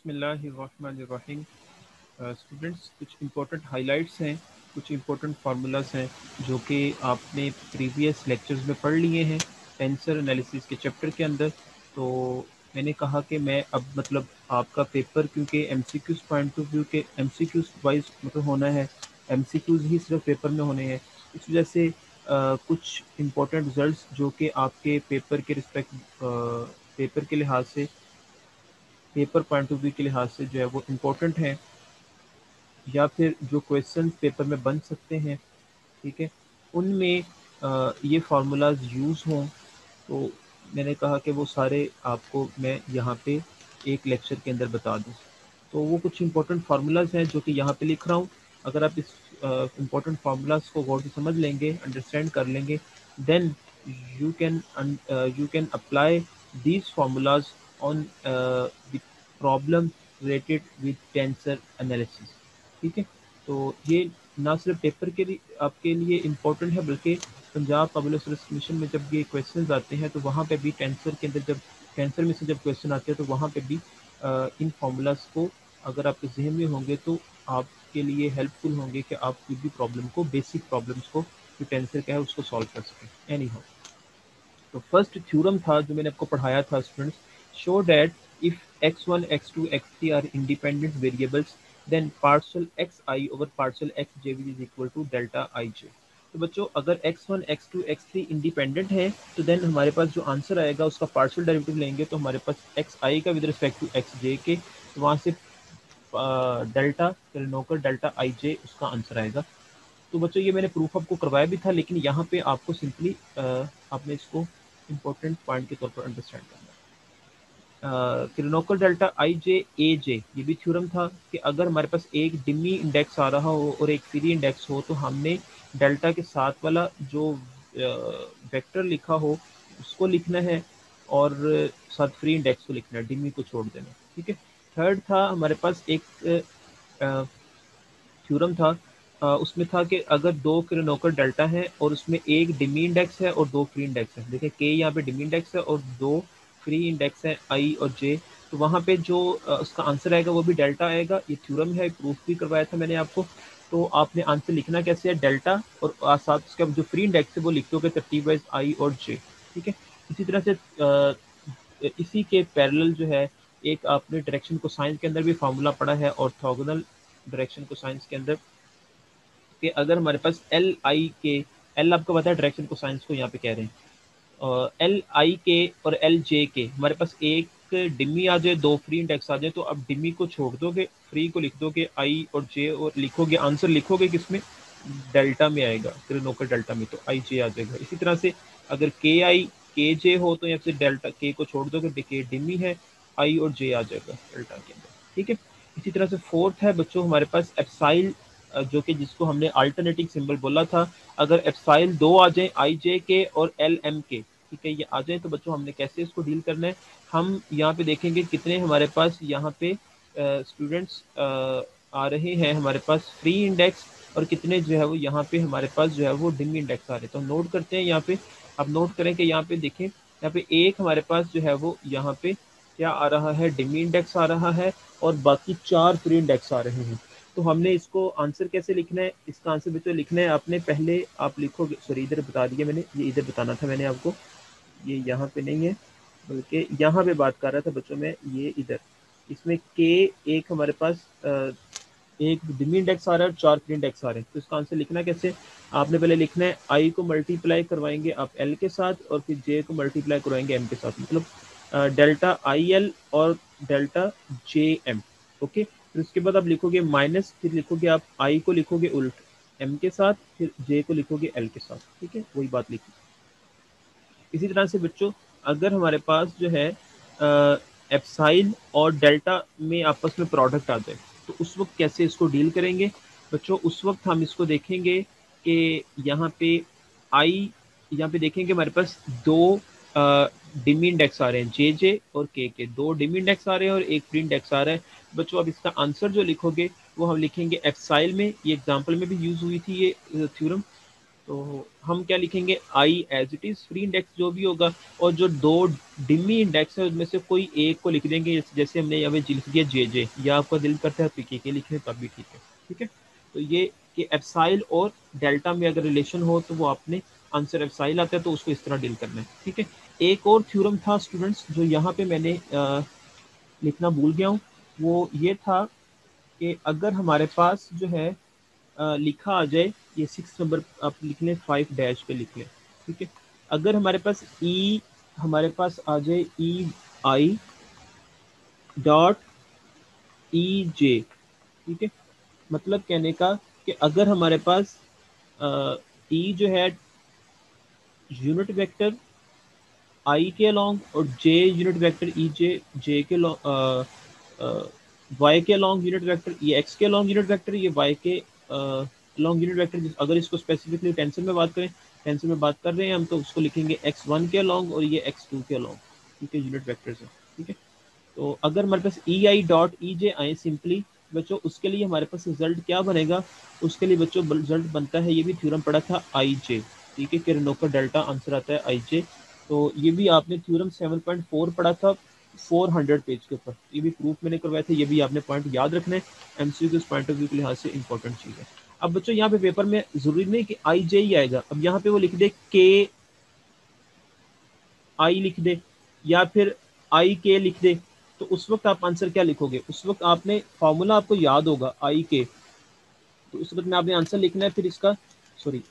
बिस्मिल्लाहिर्रहमानिर्रहीम। स्टूडेंट्स, कुछ important highlights हैं, कुछ इम्पोर्टेंट फार्मूलाज हैं जो कि आपने प्रीवियस लेक्चर्स में पढ़ लिए हैं टेंसर एनालिसिस के चैप्टर के अंदर। तो मैंने कहा कि मैं अब मतलब आपका पेपर क्योंकि एमसीक्यूज़ पॉइंट ऑफ व्यू के एमसीक्यूज़ वाइज मतलब होना है, एमसीक्यूज़ ही सिर्फ पेपर में होने हैं। इस वजह से कुछ इम्पोर्टेंट रिजल्ट्स जो कि आपके पेपर के पेपर के लिहाज से, पेपर पॉइंट ऑफ व्यू के लिहाज से जो है वो इम्पोर्टेंट हैं, या फिर जो क्वेश्चन पेपर में बन सकते हैं, ठीक है, उनमें ये फार्मूलाज यूज़ हों। तो मैंने कहा कि वो सारे आपको मैं यहाँ पे एक लेक्चर के अंदर बता दूँ। तो वो कुछ इम्पोर्टेंट फार्मूलाज हैं जो कि यहाँ पे लिख रहा हूँ। अगर आप इस इम्पोर्टेंट फार्मूलाज को गौर से समझ लेंगे, अंडरस्टैंड कर लेंगे, then you can apply these formulas on the problem related with tensor analysis। ठीक है, तो ये ना सिर्फ पेपर के लिए आपके लिए इम्पोर्टेंट है, बल्कि पंजाब पब्लिक सर्विस कमीशन में जब ये क्वेश्चंस आते हैं तो वहाँ पे भी टेंसर के अंदर जब टेंसर में से जब क्वेश्चन आते हैं तो वहाँ पे भी इन फार्मूलाज को अगर आपके जहन में होंगे तो आपके लिए हेल्पफुल होंगे कि आप कोई भी प्रॉब्लम को, बेसिक प्रॉब्लम्स को जो टेंसर का है उसको सॉल्व कर सकें। एनी हाउ, तो फर्स्ट थ्योरम था जो मैंने आपको पढ़ाया था students, show that if x1 x2 x3 are independent variables then partial xi over partial xj is equal to delta ij। तो बच्चों, अगर x1 x2 x3 इंडिपेंडेंट है तो देन हमारे पास जो आंसर आएगा उसका पार्शियल डेरिवेटिव लेंगे तो हमारे पास xi का विद रिस्पेक्ट टू xj के, तो वहाँ से डेल्टा नोकर डेल्टा ij उसका आंसर आएगा। तो बच्चों, ये मैंने प्रूफ आपको करवाया भी था, लेकिन यहाँ पे आपको सिंपली आपने इसको इम्पोर्टेंट पॉइंट के तौर पर अंडरस्टैंड करना है। क्रिनोकल डेल्टा आई जे ए जे, ये भी थ्योरम था कि अगर हमारे पास एक डिमी इंडेक्स आ रहा हो और एक फ्री इंडेक्स हो तो हमने डेल्टा के साथ वाला जो वेक्टर लिखा हो उसको लिखना है और साथ फ्री इंडेक्स को लिखना है, डिमी को छोड़ देना। ठीक है, थर्ड था हमारे पास एक थ्योरम था, उसमें था कि अगर दो क्रिनोकर डेल्टा है और उसमें एक डिमी इंडेक्स है और दो फ्री इंडेक्स है, देखिए के यहाँ पे डिमी इंडेक्स है और दो फ्री इंडेक्स है आई और जे, तो वहाँ पे जो उसका आंसर आएगा वो भी डेल्टा आएगा। ये थ्योरम है, प्रूफ भी करवाया था मैंने आपको। तो आपने आंसर लिखना कैसे है, डेल्टा और साथ उसका जो फ्री इंडेक्स है वो लिख दोगे तरतीब वाइज आई और जे। ठीक है, इसी तरह से इसी के पैरेलल जो है एक आपने डायरेक्शन को साइंस के अंदर भी फार्मूला पढ़ा है, ऑर्थोगोनल डायरेक्शन को साइंस के अंदर, कि अगर हमारे पास एल आई के, एल आपको पता है डायरेक्शन को साइंस को यहाँ पे कह रहे हैं, एल आई के और एल जे के हमारे पास एक डिमी आ जाए, दो फ्री इंडेक्स आ जाए, तो अब डिमी को छोड़ दोगे, फ्री को लिख दोगे आई और जे, और लिखोगे आंसर लिखोगे किसमें, डेल्टा में आएगा, क्रिनोकर डेल्टा में, तो आई जे आ जाएगा। इसी तरह से अगर के आई के जे हो तो या फिर डेल्टा के को छोड़ दोगे, के डिमी है, आई और जे आ जाएगा डेल्टा के अंदर। ठीक है, इसी तरह से फोर्थ है बच्चों हमारे पास एप्साइल, जो कि जिसको हमने अल्टरनेटिंग सिंबल बोला था। अगर एप्साइल दो आ जाए आई जे के और एल एम के, ठीक है, ये आ जाए तो बच्चों हमने कैसे इसको डील करना है, हम यहाँ पे देखेंगे कितने हमारे पास यहाँ पे स्टूडेंट्स आ रहे हैं हमारे पास फ्री इंडेक्स, और कितने जो है वो यहाँ पे हमारे पास जो है वो डिमी इंडेक्स आ रहे हैं। तो नोट करते हैं यहाँ पे, अब नोट करें कि यहाँ पे देखें, यहाँ पे एक हमारे पास जो है वो यहाँ पे क्या आ रहा है, डिमी इंडेक्स आ रहा है, और बाकी चार फ्री इंडेक्स आ रहे हैं। तो हमने इसको आंसर कैसे लिखना है, इसका आंसर बच्चों लिखना है आपने, पहले आप लिखोगे, सॉरी इधर बता दिया मैंने, ये इधर बताना था मैंने आपको, ये यहाँ पे नहीं है बल्कि यहाँ पे बात कर रहा था बच्चों में, ये इधर, इसमें के एक हमारे पास एक डिमी इंडेक्स आ रहा है और चार फ्री इंडेक्स आ रहे हैं। तो इसका आंसर लिखना कैसे, आपने पहले लिखना है आई को मल्टीप्लाई करवाएंगे आप एल के साथ और फिर जे को मल्टीप्लाई करवाएंगे एम के साथ, मतलब डेल्टा आई एल और डेल्टा जे एम। ओके, फिर उसके बाद आप लिखोगे माइनस, फिर लिखोगे आप आई को लिखोगे उल्ट एम के साथ, फिर जे को लिखोगे एल के साथ। ठीक है, वही बात लिखी। इसी तरह से बच्चों अगर हमारे पास जो है एप्साइल और डेल्टा में आपस में प्रोडक्ट आ जाए तो उस वक्त कैसे इसको डील करेंगे बच्चों, उस वक्त हम इसको देखेंगे कि यहाँ पे आई, यहाँ पे देखेंगे हमारे पास दो डिमी इंडेक्स आ रहे हैं, जे जे और के दो डिमी इंडेक्स आ रहे हैं और एक फ्री इंडेक्स आ रहा है। बच्चों अब इसका आंसर जो लिखोगे वो हम लिखेंगे एप्साइल में, ये एग्जाम्पल में भी यूज हुई थी ये थ्योरम, तो हम क्या लिखेंगे, I as it is, free index जो भी होगा, और जो दो डिमी इंडेक्स है उसमें से कोई एक को लिख देंगे, जैसे हमने यहाँ पे लिख दिया जे जे, या आपका दिल करता है पीके के लिखने तब भी ठीक है। ठीक है, तो ये कि एप्साइल और डेल्टा में अगर रिलेशन हो तो वो आपने आंसर एप्साइल आता है तो उसको इस तरह डील करना है। ठीक है, एक और थ्योरम था स्टूडेंट्स जो यहाँ पे मैंने लिखना भूल गया हूँ, वो ये था कि अगर हमारे पास जो है लिखा आ जाए, ये 6 नंबर आप लिख लें, 5 डैश पे लिख लें। ठीक है, अगर हमारे पास हमारे पास आ जाए ई आई डॉट ई जे। ठीक है, मतलब कहने का कि अगर हमारे पास ई जो है यूनिट वेक्टर आई के अलॉन्ग और जे यूनिट वेक्टर ई जे के वाई के अलॉन्ग यूनिट वेक्टर, ये एक्स के अलॉन्ग यूनिट वेक्टर, ये वाई के अलॉन्ग यूनिट वेक्टर। अगर इसको स्पेसिफिकली टेंसर में बात करें, टेंसर में बात कर रहे हैं हम, तो उसको लिखेंगे x1 के अलॉन्ग और ये x2 के अलॉन्ग। ठीक है, यूनिट वेक्टर्स है। ठीक है, तो अगर हमारे पास ई आई डॉट ई जे आए सिंपली बच्चों, उसके लिए हमारे पास रिजल्ट क्या बनेगा, उसके लिए बच्चों रिजल्ट बनता है, ये भी थ्योरम पढ़ा था, आई जे। ठीक है, किरणोकर डेल्टा आंसर आता है आई जे। तो ये भी आपने थ्योरम 7.4 पढ़ा था 400 पेज के ऊपर, ये भी प्रूफ मैंने करवाया था, ये भी आपने पॉइंट याद रखना है, एमसीक्यू के पॉइंट ऑफ व्यू के लिहाज से इंपॉर्टेंट चीज़ है। अब बच्चों यहाँ पे पेपर में जरूरी नहीं कि आई जे ही आएगा, अब यहाँ पे वो लिख दे के आई लिख दे या फिर आई के लिख दे, तो उस वक्त आप आंसर क्या लिखोगे, उस वक्त आपने फॉर्मूला आपको याद होगा आई के, तो उस वक्त में आपने आंसर लिखना है। फिर इसका सॉरी,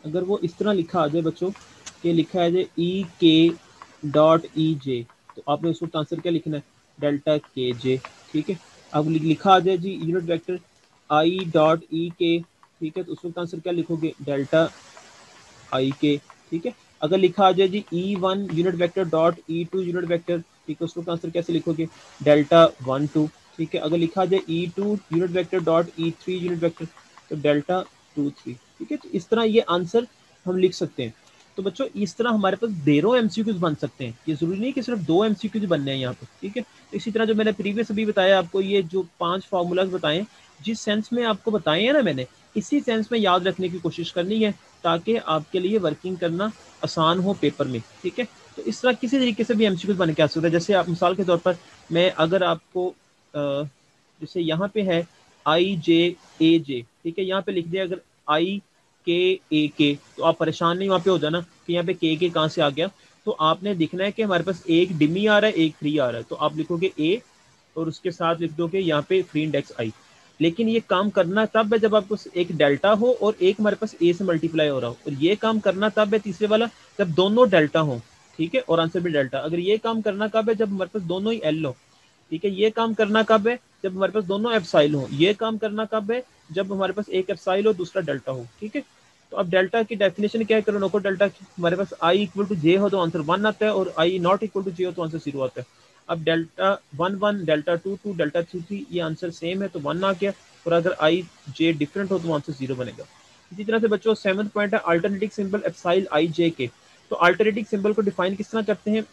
अगर वो इस तरह लिखा आ जाए बच्चों कि लिखा है ई के डॉट ई जे, तो आपने उस वक्त आंसर क्या लिखना है, डेल्टा के जे। ठीक है, अब लिखा आ जाए जी unit vector I dot E के, ठीक है, तो उस वक्त आंसर क्या लिखोगे, डेल्टा आई के। ठीक है, अगर लिखा आ जाए जी ई1 यूनिट वेक्टर डॉट ई2 यूनिट वेक्टर, ठीक है, उसको आंसर कैसे लिखोगे, डेल्टा 1 2। ठीक है, अगर लिखा आ जाए E2 unit vector dot ई3 unit vector, तो डेल्टा 2 3। ठीक है, तो इस तरह ये आंसर हम लिख सकते हैं। तो बच्चों इस तरह हमारे पास ढेरों एमसीक्यूज बन सकते हैं, ये जरूरी नहीं कि सिर्फ 2 एमसीक्यूज बनने हैं यहाँ पे। ठीक है, तो इसी तरह जो मैंने प्रीवियस अभी बताया आपको, ये जो 5 फार्मूलाज बताए, जिस सेंस में आपको बताए हैं ना मैंने, इसी सेंस में याद रखने की कोशिश करनी है, ताकि आपके लिए वर्किंग करना आसान हो पेपर में। ठीक है, तो इस तरह किसी तरीके से भी एमसीक्यू बन के आ सकता है। जैसे आप मिसाल के तौर पर मैं अगर आपको जैसे यहाँ पे है आई जे ए जे, ठीक है, यहाँ पे लिख दिया अगर आई के ए के, तो आप परेशान नहीं वहाँ पे हो जाना कि यहाँ पे के कहाँ से आ गया। तो आपने देखना है कि हमारे पास एक डिमी आ रहा है, एक फ्री आ रहा है, तो आप लिखोगे ए और उसके साथ लिख दोगे यहाँ पे फ्री इंडेक्स आई। लेकिन ये काम करना तब है जब आपको एक डेल्टा हो और एक हमारे पास ए से मल्टीप्लाई हो रहा हो, और ये काम करना तब है तीसरे वाला जब दोनों डेल्टा हो। ठीक है, और आंसर भी डेल्टा। अगर ये काम करना कब है, जब हमारे पास दोनों ही एल हो। ठीक है, ये काम करना कब है, जब हमारे पास दोनों एप्साइल हो। ये काम करना कब है, जब हमारे पास एक एप्साइल हो दूसरा डेल्टा हो। ठीक है, तो अब डेल्टा की डेफिनेशन क्या है, करोनोको डेल्टा की, हमारे पास आई इक्वल टू जे हो तो आंसर 1 आता है, और आई नॉट इक्वल टू जे हो तो आंसर 0 आता है। अब डेल्टा 1 1, डेल्टा 2 2, डेल्टा 3 3, ये आंसर सेम है तो 1 आ गया, और अगर आई जे डिफरेंट हो तो आंसर 0 बनेगा। इसी तरह से बच्चों 7th पॉइंट है अल्टरनेटिव सिंबल एप्साइल आई जे के। तो अल्टरनेटिव सिंबल को डिफाइन किस तरह करते हैं,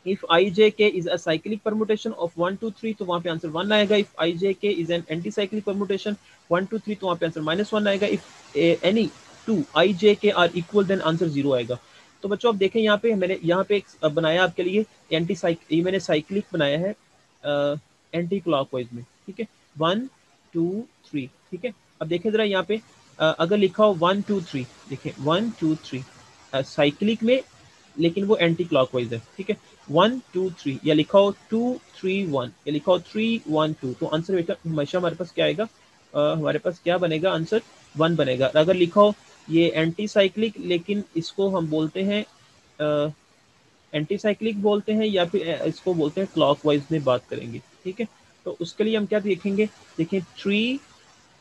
इफ आई जे के is a cyclic permutation of 1 2 3, तो वहां पे आंसर 1 आएगा। इफ आई जे के is an anti cyclic permutation 1 2 3, तो वहां पे आंसर -1 आएगा। इफ एनी टू आई जे के आर इक्वल, देन आंसर 0 आएगा। तो बच्चों आप देखें यहाँ पे मैंने यहाँ पे एक बनाया आपके लिए एंटी साइक्लिक, ये मैंने साइक्लिक बनाया है एंटी क्लॉकवाइज में। ठीक है, 1 2 3। ठीक है, अब देखें जरा यहाँ पे अगर लिखा हो 1 2 3, देखें 1 2 3 साइक्लिक में, लेकिन वो एंटी क्लॉकवाइज है। ठीक है, 1 2 3, या लिखा हो 2 3 1, या लिखा हो 3 1 2, तो आंसर हमेशा हमारे पास क्या आएगा, हमारे पास क्या बनेगा, आंसर 1 बनेगा। अगर लिखा हो ये एंटी साइक्लिक, लेकिन इसको हम बोलते हैं एंटी साइक्लिक बोलते हैं, या फिर इसको बोलते हैं क्लॉकवाइज में बात करेंगे। ठीक है, तो उसके लिए हम क्या देखेंगे, देखें 3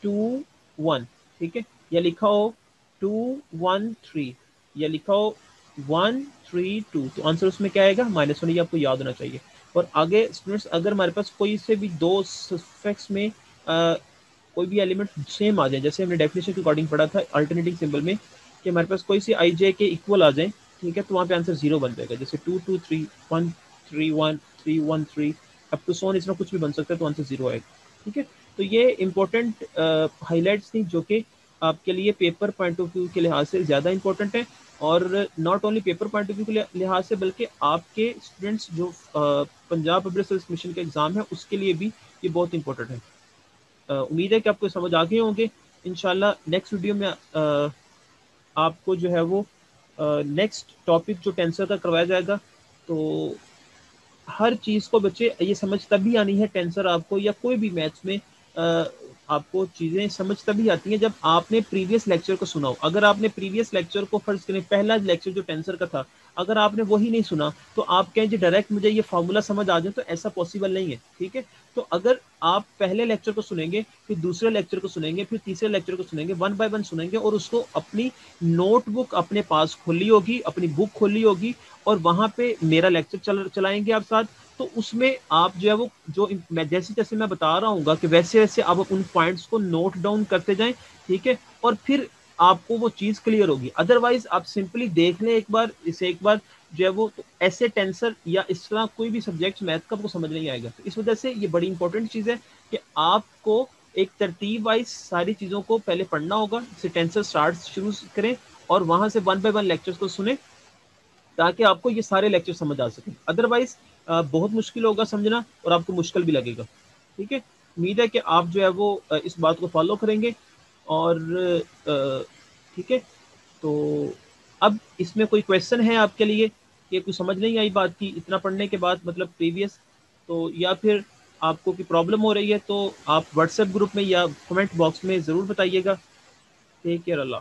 2 1। ठीक है, या लिखा हो 2 1 3, या लिखा हो 1 3 2, तो आंसर उसमें क्या आएगा, -1। ये आपको याद होना चाहिए। और आगे स्टूडेंट्स अगर हमारे पास कोई से भी दो सफिक्स में कोई भी एलिमेंट सेम आ जाए, जैसे हमने डेफिनेशन के अकॉर्डिंग पढ़ा था अल्टरनेटिंग सिंबल में, कि हमारे पास कोई सी आई जे के इक्वल आ जाए, ठीक है, तो वहाँ पे आंसर 0 बन जाएगा। जैसे 2 2 3 1 3 1 3 1 3 अप टू सोन, इसमें कुछ भी बन सकता है, तो आंसर 0 आएगा। ठीक है, तो ये इम्पोर्टेंट हाईलाइट्स थी जो कि आपके लिए पेपर पॉइंट ऑफ व्यू के लिहाज से ज़्यादा इंपॉर्टेंट है, और not only paper point of view के लिहाज से बल्कि आपके स्टूडेंट्स जो पंजाब पब्लिक सर्विस कमीशन का एग्ज़ाम है उसके लिए भी ये बहुत इंपॉर्टेंट है। उम्मीद है कि आपको समझ आ गए होंगे। इंशाल्लाह नेक्स्ट वीडियो में आपको जो है वो नेक्स्ट टॉपिक जो टेंसर का करवाया जाएगा। तो हर चीज़ को बच्चे ये समझ तभी आनी है, टेंसर आपको या कोई भी मैथ्स में आपको चीज़ें समझ तभी आती हैं जब आपने प्रीवियस लेक्चर को सुना हो। अगर आपने प्रीवियस लेक्चर को फर्ज करें, पहला लेक्चर जो टेंसर का था, अगर आपने वही नहीं सुना तो आप कहें जी डायरेक्ट मुझे ये फार्मूला समझ आ जाए, तो ऐसा पॉसिबल नहीं है। ठीक है, तो अगर आप पहले लेक्चर को सुनेंगे, फिर दूसरे लेक्चर को सुनेंगे, फिर तीसरे लेक्चर को सुनेंगे, वन बाय वन सुनेंगे, और उसको अपनी नोटबुक अपने पास खोली होगी, अपनी बुक खोली होगी, और वहां पे मेरा लेक्चर चलाएंगे आप साथ, तो उसमें आप जो है वो जो मैं जैसे जैसे मैं बता रहा हूँ कि वैसे वैसे आप उन पॉइंट्स को नोट डाउन करते जाएं। ठीक है, और फिर आपको वो चीज क्लियर होगी। अदरवाइज आप सिंपली देख लें एक बार इसे, एक बार जो है वो, तो ऐसे टेंसर या इस तरह कोई भी सब्जेक्ट मैथ का आपको समझ नहीं आएगा। तो इस वजह से ये बड़ी इंपॉर्टेंट चीज है कि आपको एक तरतीब वाइज सारी चीजों को पहले पढ़ना होगा, जैसे टेंसर स्टार्ट शुरू करें और वहां से वन बाय वन लेक्चर्स को सुने, ताकि आपको ये सारे लेक्चर समझ आ सके। अदरवाइज बहुत मुश्किल होगा समझना और आपको मुश्किल भी लगेगा। ठीक है, उम्मीद है कि आप जो है वो इस बात को फॉलो करेंगे। और ठीक है, तो अब इसमें कोई क्वेश्चन है आपके लिए कि कुछ समझ नहीं आई बात की इतना पढ़ने के बाद, मतलब प्रीवियस, तो या फिर आपको कोई प्रॉब्लम हो रही है तो आप व्हाट्सएप ग्रुप में या कमेंट बॉक्स में ज़रूर बताइएगा। टेक केयर, अल्लाह।